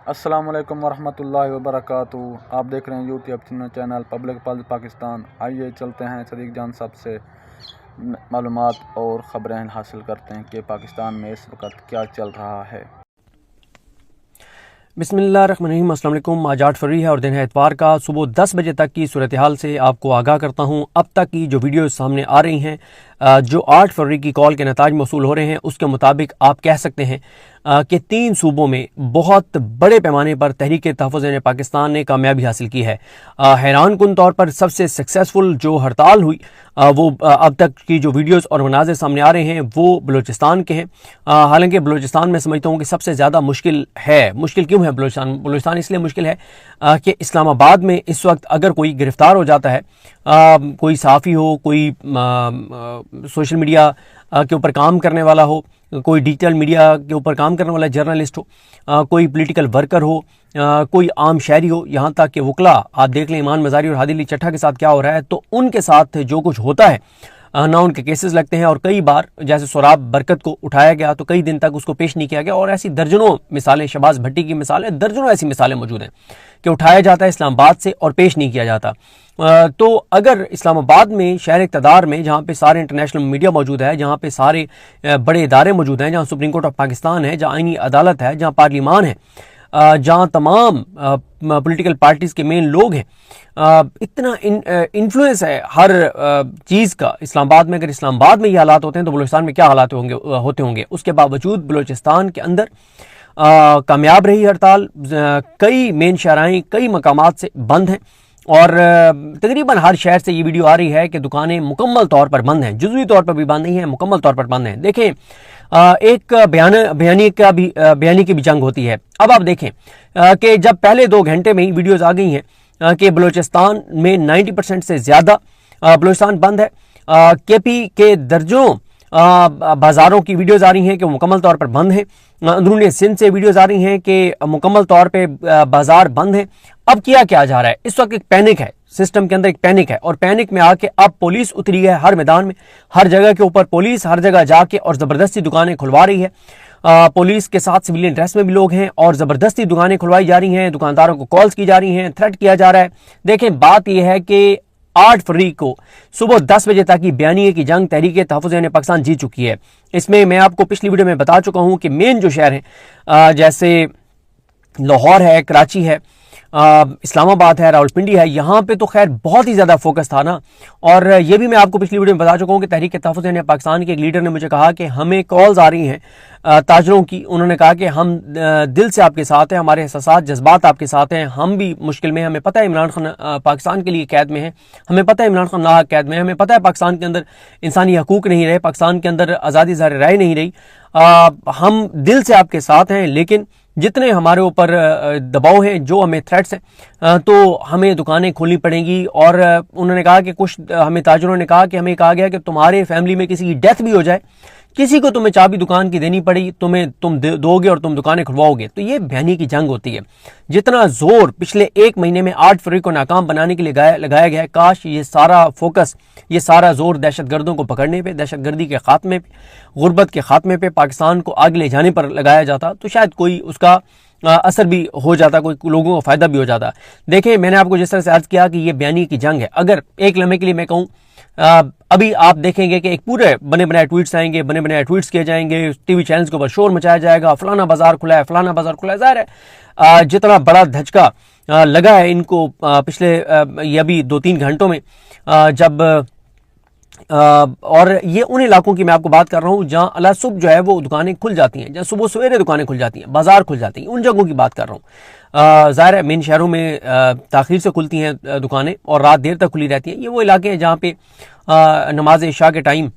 السلام علیکم ورحمۃ اللہ وبرکاتہ۔ آپ دیکھ رہے ہیں YouTube channel public plus Pakistan. آئیے چلتے ہیں صدیق جان صاحب سے معلومات اور خبریں حاصل کرتے ہیں کہ پاکستان میں اس وقت کیا چل رہا ہے۔ بسم اللہ الرحمن الرحیم۔ السلام علیکم۔ آج 8 فروری ہے اور دن ہے اتوار کا۔ صبح 10 بجے تک کی صورتحال سے آپ کو آگاہ کرتا ہوں۔ اب تک کی جو ویڈیوز سامنے آ رہی ہیں، جو 8 فروری کی کال کے نتائج موصول ہو رہے ہیں، اس کے مطابق آپ کہہ سکتے ہیں کہ 3 صوبوں میں بہت بڑے پیمانے پر تحریک تحفظ پاکستان نے کامیابی حاصل کی ہے۔ حیران کن طور پر سب سے سکسیسفل جو ہڑتال ہوئی، وہ اب تک کی جو ویڈیوز اور مناظر سامنے آ رہے ہیں وہ بلوچستان کے ہیں۔ حالانکہ بلوچستان میں سمجھتا ہوں کہ سب سے زیادہ مشکل ہے۔ مشکل کیوں ہے بلوچستان اس لیے مشکل ہے کہ اسلام آباد میں اس وقت اگر کوئی گرفتار ہو جاتا ہے، کوئی صحافی ہو، کوئی سوشل میڈیا کے اوپر کام کرنے والا ہو، کوئی ڈیجیٹل میڈیا کے اوپر کام کرنے والا جرنلسٹ ہو، کوئی پولیٹیکل ورکر ہو، کوئی عام شہری ہو، یہاں تک کہ وکلا، آپ دیکھ لیں ایمان مزاری اور ہادی علی چٹھا کے ساتھ کیا ہو رہا ہے، تو ان کے ساتھ جو کچھ ہوتا ہے نہ ان کے کیسز لگتے ہیں، اور کئی بار جیسے سوراب برکت کو اٹھایا گیا تو کئی دن تک اس کو پیش نہیں کیا گیا، اور ایسی درجنوں مثالیں، شہباز بھٹی کی مثالیں، درجنوں ایسی مثالیں موجود ہیں کہ اٹھایا جاتا ہے اسلام آباد سے اور پیش نہیں کیا جاتا۔ تو اگر اسلام آباد میں شہر اقتدار میں، جہاں پہ سارے انٹرنیشنل میڈیا موجود ہے، جہاں پہ سارے بڑے ادارے موجود ہیں، جہاں سپریم کورٹ آف پاکستان ہے، جہاں آئینی عدالت ہے، جہاں پارلیمان ہے، جہاں تمام پولیٹیکل پارٹیز کے مین لوگ ہیں، اتنا انفلوئنس ہے ہر چیز کا اسلام آباد میں۔ اگر اسلام آباد میں یہ حالات ہوتے ہیں تو بلوچستان میں کیا حالات ہوتے ہوں گے۔ اس کے باوجود بلوچستان کے اندر کامیاب رہی ہڑتال۔ کئی مین شاہراہیں کئی مقامات سے بند ہیں، اور تقریباً ہر شہر سے یہ ویڈیو آ رہی ہے کہ دکانیں مکمل طور پر بند ہیں، جزوی طور پر بھی بند نہیں ہیں، مکمل طور پر بند ہیں۔ دیکھیں، ایک بیانی کی بھی جنگ ہوتی ہے۔ اب آپ دیکھیں کہ جب پہلے 2 گھنٹے میں ہی ویڈیوز آ گئی ہیں کہ بلوچستان میں 90% سے زیادہ بلوچستان بند ہے، کے پی کے درجنوں بازاروں کی ویڈیوز آ رہی ہیں کہ مکمل طور پر بند ہیں، اندرون سندھ سے ویڈیوز آ رہی ہیں کہ مکمل طور پہ بازار بند ہیں۔ اب کیا جا رہا ہے؟ اس وقت ایک پینک ہے، سسٹم کے اندر ایک پینک ہے، اور پینک میں آ کے اب پولیس اتری ہے ہر میدان میں، ہر جگہ کے اوپر پولیس ہر جگہ جا کے اور زبردستی دکانیں کھلوا رہی ہے۔ پولیس کے ساتھ سویلین ڈریس میں بھی لوگ ہیں اور زبردستی دکانیں کھلوائی جا رہی ہیں، دکانداروں کو کالز کی جا رہی ہیں، تھریٹ کیا جا رہا ہے۔ دیکھیں، بات یہ ہے کہ 8 فروری کو صبح 10 بجے تک کی بیانیے کی جنگ تحریک تحفظ پاکستان جیت چکی ہے۔ اس میں آپ کو پچھلی ویڈیو میں بتا چکا ہوں کہ مین جو شہر ہیں جیسے لاہور ہے، کراچی ہے، اسلام آباد ہے، راولپنڈی ہے، یہاں پہ تو خیر بہت ہی زیادہ فوکس تھا نا۔ اور یہ بھی میں آپ کو پچھلی ویڈیو میں بتا چکا ہوں کہ تحریک تحفظ پاکستان کے ایک لیڈر نے مجھے کہا کہ ہمیں کالز آ رہی ہیں تاجروں کی، انہوں نے کہا کہ ہم دل سے آپ کے ساتھ ہیں، ہمارے احساسات جذبات آپ کے ساتھ ہیں، ہم بھی مشکل میں ہیں، ہمیں پتہ ہے عمران خان پاکستان کے لیے قید میں ہے، ہمیں پتہ ہے عمران خان ناحق قید میں ہے، ہمیں پتہ ہے پاکستان کے اندر انسانی حقوق نہیں رہے، پاکستان کے اندر آزادی ظاہر رائے نہیں رہی، ہم دل سے آپ کے ساتھ ہیں، لیکن جتنے ہمارے اوپر دباؤ ہیں، جو ہمیں تھریٹس ہیں، تو ہمیں دکانیں کھولنی پڑیں گی۔ اور انہوں نے کہا کہ کچھ ہمیں تاجروں نے کہا کہ ہمیں کہا گیا کہ تمہارے فیملی میں کسی کی ڈیتھ بھی ہو جائے، کسی کو تمہیں چابی دکان کی دینی پڑی، تم دو گے اور تم دکانیں کھلواؤ گے۔ تو یہ بیانی کی جنگ ہوتی ہے۔ جتنا زور پچھلے 1 مہینے میں 8 فروری کو ناکام بنانے کے لیے لگایا گیا ہے، کاش یہ سارا فوکس، یہ سارا زور دہشت گردوں کو پکڑنے پہ، دہشت گردی کے خاتمے پہ، غربت کے خاتمے پہ، پاکستان کو آگے لے جانے پر لگایا جاتا تو شاید کوئی اس کا اثر بھی ہو جاتا، کوئی لوگوں کو فائدہ بھی ہو جاتا۔ دیکھیں، میں نے آپ کو جس طرح سے عرض کیا کہ یہ بیانی کی جنگ ہے۔ اگر ایک لمحے کے لیے میں کہوں، ابھی آپ دیکھیں گے کہ ایک پورے بنے بنائے ٹویٹس آئیں گے، بنے بنائے ٹویٹس کیے جائیں گے، ٹی وی چینلز کے اوپر شور مچایا جائے گا، فلانا بازار کھلا ہے، فلانا بازار کھلا ہے۔ ظاہر ہے جتنا بڑا دھچکا لگا ہے ان کو پچھلے یہ ابھی 2-3 گھنٹوں میں، جب اور یہ ان علاقوں کی میں آپ کو بات کر رہا ہوں جہاں اللہ صبح جو ہے وہ دکانیں کھل جاتی ہیں، جہاں صبح سویرے دکانیں کھل جاتی ہیں، بازار کھل جاتی ہیں، ان جگہوں کی بات کر رہا ہوں۔ ظاہر ہے مین شہروں میں تاخیر سے کھلتی ہیں دکانیں اور رات دیر تک کھلی رہتی ہیں۔ یہ وہ علاقے ہیں جہاں پہ نماز عشاء کے ٹائم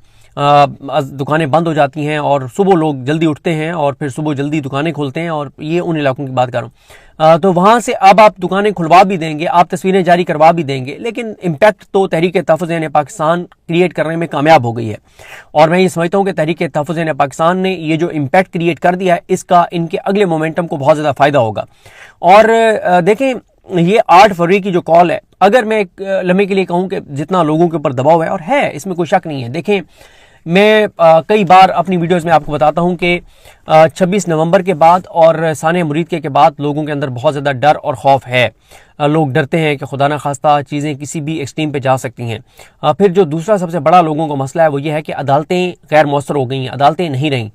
دکانیں بند ہو جاتی ہیں اور صبح لوگ جلدی اٹھتے ہیں اور پھر صبح جلدی دکانیں کھولتے ہیں، اور یہ ان علاقوں کی بات کر رہا ہوں۔ تو وہاں سے اب آپ دکانیں کھلوا بھی دیں گے، آپ تصویریں جاری کروا بھی دیں گے، لیکن امپیکٹ تو تحریک تحفظ پاکستان کریٹ کرنے میں کامیاب ہو گئی ہے۔ اور میں یہ سمجھتا ہوں کہ تحریک تحفظ پاکستان نے یہ جو امپیکٹ کریٹ کر دیا ہے، اس کا ان کے اگلے مومنٹم کو بہت زیادہ فائدہ ہوگا۔ اور دیکھیں، یہ 8 فروری کی جو کال ہے، اگر میں ایک لمحے کے لیے کہوں کہ جتنا لوگوں کے اوپر دباؤ ہے، اور ہے اس میں کوئی شک نہیں ہے۔ دیکھیں، میں کئی بار اپنی ویڈیوز میں آپ کو بتاتا ہوں کہ 26 نومبر کے بعد اور سانحہ مرید کے بعد لوگوں کے اندر بہت زیادہ ڈر اور خوف ہے. لوگ ڈرتے ہیں کہ خدا نخواستہ چیزیں کسی بھی ایکسٹریم پہ جا سکتی ہیں. پھر جو دوسرا سب سے بڑا لوگوں کا مسئلہ ہے وہ یہ ہے کہ عدالتیں غیر مؤثر ہو گئی ہیں, عدالتیں نہیں رہیں.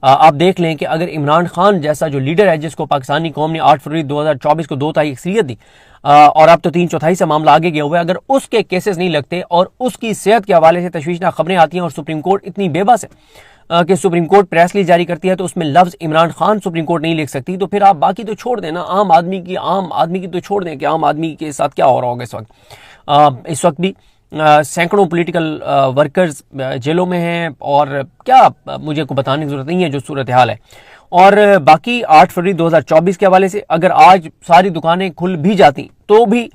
آپ دیکھ لیں کہ اگر عمران خان جیسا جو لیڈر ہے جس کو پاکستانی قوم نے 8 فروری 2024 کو 2 تہائی اکثریت دی اور اب تو 3/4 سے معاملہ آگے گیا ہوا ہے, اگر اس کے کیسز نہیں لگتے اور اس کی صحت کے حوالے سے تشویشناک خبریں آتی ہیں اور سپریم کورٹ اتنی بے بس ہے کہ سپریم کورٹ پریس ریلیز جاری کرتی ہے تو اس میں لفظ عمران خان سپریم کورٹ نہیں لکھ سکتی, تو پھر آپ باقی تو چھوڑ دیں نا, عام آدمی کی تو چھوڑ دیں کہ عام آدمی کے ساتھ کیا ہو رہا ہوگا. اس وقت بھی سینکڑوں پولیٹیکل ورکرز جیلوں میں ہیں اور کیا مجھے کو بتانے کی ضرورت نہیں ہے جو صورتحال ہے. اور باقی 8 فروری 2024 کے حوالے سے اگر آج ساری دکانیں کھل بھی جاتی تو بھی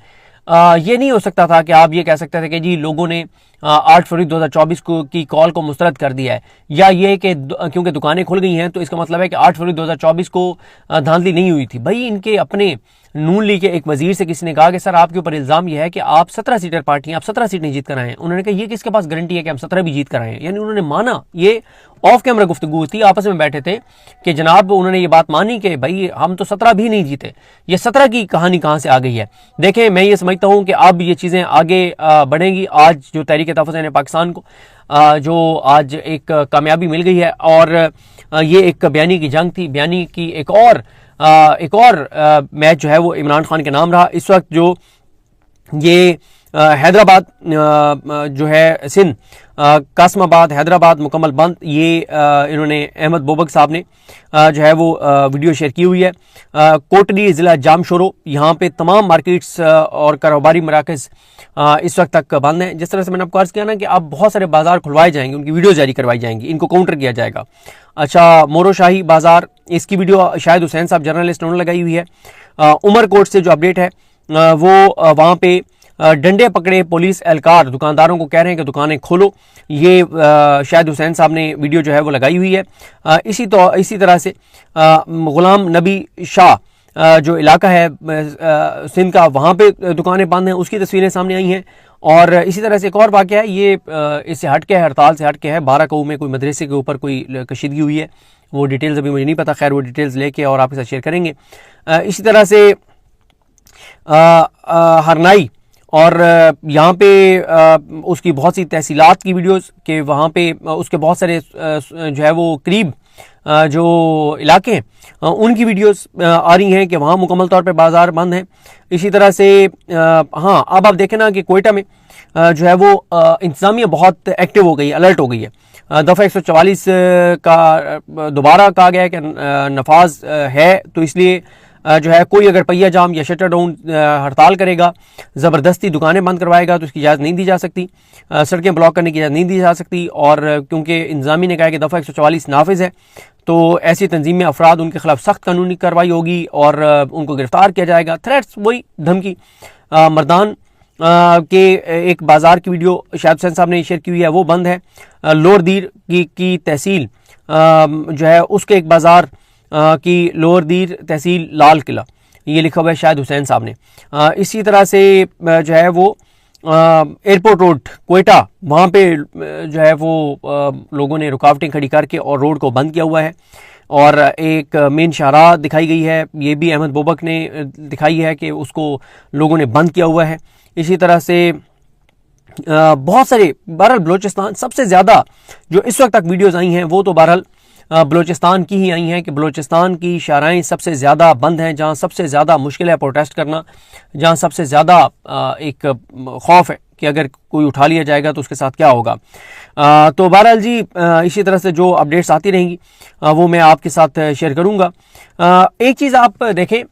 یہ نہیں ہو سکتا تھا کہ آپ یہ کہہ سکتے تھے کہ جی لوگوں نے 8 فروری 2024 کی کال کو مسترد کر دیا ہے, یا یہ کہ کیونکہ دکانیں کھل گئی ہیں تو اس کا مطلب ہے کہ 8 فروری 2024 کو دھاندلی نہیں ہوئی تھی. بھائی ان کے اپنے نون لیگ کے ایک وزیر سے کسی نے کہا کہ سر آپ کے اوپر الزام یہ ہے کہ آپ 17 سیٹر پارٹی ہیں, آپ 17 سیٹیں جیت کر آئے ہیں. انہوں نے کہا یہ کس کے پاس گارنٹی ہے کہ ہم 17 بھی جیت کر آئے ہیں. یعنی انہوں نے مانا, یہ آف کیمرہ گفتگو تھی, آپس میں بیٹھے تھے کہ جناب انہوں نے یہ بات مانی کہ بھائی ہم تو 17 بھی نہیں جیتے. یہ 17 کی کہانی کہاں سے آ گئی ہے؟ دیکھیں میں یہ سمجھتا ہوں کہ اب یہ چیزیں آگے بڑھیں گی. آج جو تحریک تحفظ پاکستان کو جو آج ایک کامیابی مل گئی ہے اور یہ ایک بیانی کی جنگ تھی, بیانی کی ایک اور میچ جو ہے وہ عمران خان کے نام رہا. اس وقت جو یہ حیدرآباد جو ہے سندھ قاسم آباد حیدرآباد مکمل بند, یہ انہوں نے احمد بوبک صاحب نے جو ہے وہ ویڈیو شیئر کی ہوئی ہے. کوٹلی ضلع جام شورو, یہاں پہ تمام مارکیٹس اور کاروباری مراکز اس وقت تک بند ہیں. جس طرح سے میں نے آپ کو عرض کیا نا کہ اب بہت سارے بازار کھلوائے جائیں گے, ان کی ویڈیو جاری کروائی جائیں گی, ان کو کاؤنٹر کیا جائے گا. اچھا مورو شاہی بازار, اس کی ویڈیو شاہد حسین صاحب جرنلسٹ انہوں نے لگائی ہوئی ہے. عمر کوٹ سے جو اپڈیٹ ہے وہ وہاں پہ ڈنڈے پکڑے پولیس اہلکار دکانداروں کو کہہ رہے ہیں کہ دکانیں کھولو. یہ شاہد حسین صاحب نے ویڈیو جو ہے وہ لگائی ہوئی ہے. اسی طرح سے غلام نبی شاہ جو علاقہ ہے سندھ کا, وہاں پہ دکانیں بند ہیں, اس کی تصویریں سامنے آئی ہیں. اور اسی طرح سے ایک اور واقعہ ہے, یہ اس سے ہٹ کے ہے, ہڑتال سے ہٹ کے ہے. 12 میں کوئی مدرسے کے اوپر کوئی کشیدگی ہوئی ہے, وہ ڈیٹیلز ابھی مجھے نہیں پتا, خیر وہ ڈیٹیلز لے کے اور آپ کے ساتھ شیئر کریں گے. اسی طرح سے ہرنائی اور یہاں پہ اس کی بہت سی تحصیلات کی ویڈیوز کہ وہاں پہ اس کے بہت سارے جو ہے وہ قریب جو علاقے ہیں ان کی ویڈیوز آ رہی ہیں کہ وہاں مکمل طور پہ بازار بند ہیں. اسی طرح سے ہاں اب آپ دیکھیں نا کہ کوئٹہ میں جو ہے وہ انتظامیہ بہت ایکٹیو ہو گئی ہے, الرٹ ہو گئی ہے. دفعہ 144 کا دوبارہ کہا گیا ہے کہ نفاذ ہے, تو اس لیے جو ہے کوئی اگر پہیہ جام یا شٹر ڈاؤن ہڑتال کرے گا, زبردستی دکانیں بند کروائے گا, تو اس کی اجازت نہیں دی جا سکتی, سڑکیں بلاک کرنے کی اجازت نہیں دی جا سکتی. اور کیونکہ انتظامیہ نے کہا کہ دفعہ 144 نافذ ہے تو ایسی تنظیم میں افراد ان کے خلاف سخت قانونی کارروائی ہوگی اور ان کو گرفتار کیا جائے گا. تھریٹس, وہی دھمکی. مردان کے ایک بازار کی ویڈیو شاہد حسین صاحب نے شیئر کی ہوئی ہے, وہ بند ہے. لور دیر کی تحصیل جو ہے اس کے ایک بازار کی لور دیر تحصیل لال قلعہ, یہ لکھا ہوا ہے شاہد حسین صاحب نے. اسی طرح سے جو ہے وہ ایئرپورٹ روڈ کوئٹہ, وہاں پہ جو ہے وہ لوگوں نے رکاوٹیں کھڑی کر کے اور روڈ کو بند کیا ہوا ہے. اور ایک مین شاہراہ دکھائی گئی ہے, یہ بھی احمد بوبک نے دکھائی ہے کہ اس کو لوگوں نے بند کیا ہوا ہے. اسی طرح سے بہت سارے, بہرحال بلوچستان سب سے زیادہ جو اس وقت تک ویڈیوز آئی ہیں وہ تو بہرحال بلوچستان کی ہی آئی ہیں کہ بلوچستان کی شاہراہیں سب سے زیادہ بند ہیں, جہاں سب سے زیادہ مشکل ہے پروٹیسٹ کرنا, جہاں سب سے زیادہ ایک خوف ہے کہ اگر کوئی اٹھا لیا جائے گا تو اس کے ساتھ کیا ہوگا. تو بہرحال جی اسی طرح سے جو اپڈیٹس آتی رہیں گی وہ میں آپ کے ساتھ شیئر کروں گا. ایک چیز آپ دیکھیں